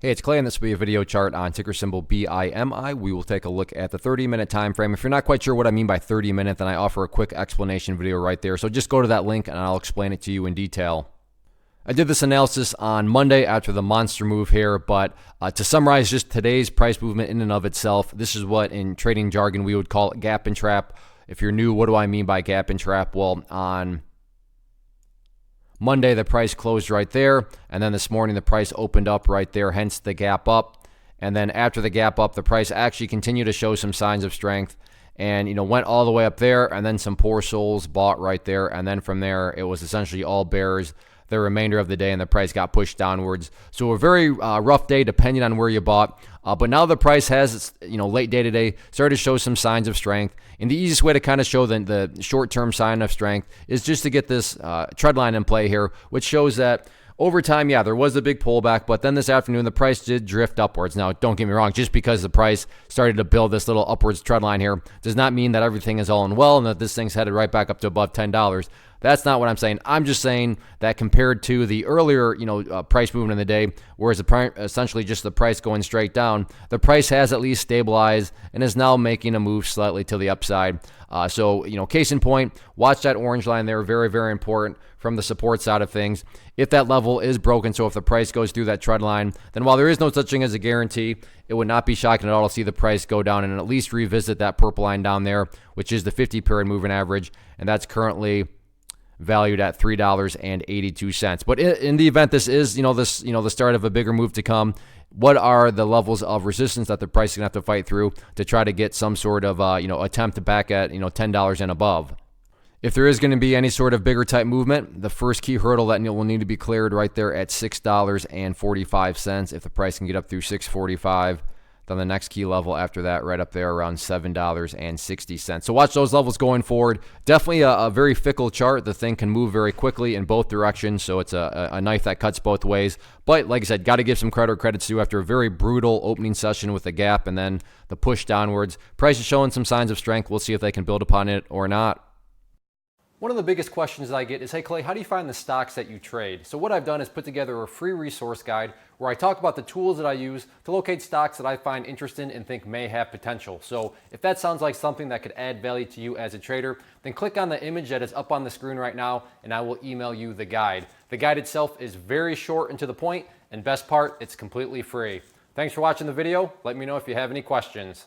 Hey, it's Clay, and this will be a video chart on ticker symbol BIMI. We will take a look at the 30-minute time frame. If you're not quite sure what I mean by 30-minute, then I offer a quick explanation video right there. So just go to that link and I'll explain it to you in detail. I did this analysis on Monday after the monster move here, but to summarize just today's price movement in and of itself, this is what in trading jargon we would call gap and trap. If you're new, what do I mean by gap and trap? Well, on Monday, the price closed right there, and then this morning the price opened up right there, hence the gap up. And then after the gap up, the price actually continued to show some signs of strength and went all the way up there, and then some poor souls bought right there, and then from there it was essentially all bears the remainder of the day, and the price got pushed downwards. So a very rough day depending on where you bought. But now the price has, late day today, started to show some signs of strength. And the easiest way to kind of show the short-term sign of strength is just to get this trend line in play here, which shows that over time, yeah, there was a big pullback, but then this afternoon, the price did drift upwards. Now, don't get me wrong, just because the price started to build this little upwards trend line here does not mean that everything is all in well and that this thing's headed right back up to above $10. That's not what I'm saying. I'm just saying that compared to the earlier, price movement in the day, whereas essentially just the price going straight down, the price has at least stabilized and is now making a move slightly to the upside. So, case in point, watch that orange line there. Very, very important from the support side of things. If that level is broken, so if the price goes through that trend line, then while there is no such thing as a guarantee, it would not be shocking at all to see the price go down and at least revisit that purple line down there, which is the 50-period moving average, and that's currently valued at $3.82. But in the event this is, the start of a bigger move to come, what are the levels of resistance that the price is going to have to fight through to try to get some sort of, attempt to back at, $10 and above? If there is going to be any sort of bigger type movement, the first key hurdle that will need to be cleared right there at $6.45. If the price can get up through $6.45, then the next key level after that right up there around $7.60. So watch those levels going forward. Definitely a very fickle chart. The thing can move very quickly in both directions, so it's a knife that cuts both ways. But like I said, got to give some credit where credit's due after a very brutal opening session with the gap and then the push downwards. Price is showing some signs of strength. We'll see if they can build upon it or not. One of the biggest questions that I get is, hey Clay, how do you find the stocks that you trade? So what I've done is put together a free resource guide where I talk about the tools that I use to locate stocks that I find interesting and think may have potential. So if that sounds like something that could add value to you as a trader, then click on the image that is up on the screen right now and I will email you the guide. The guide itself is very short and to the point, and best part, it's completely free. Thanks for watching the video. Let me know if you have any questions.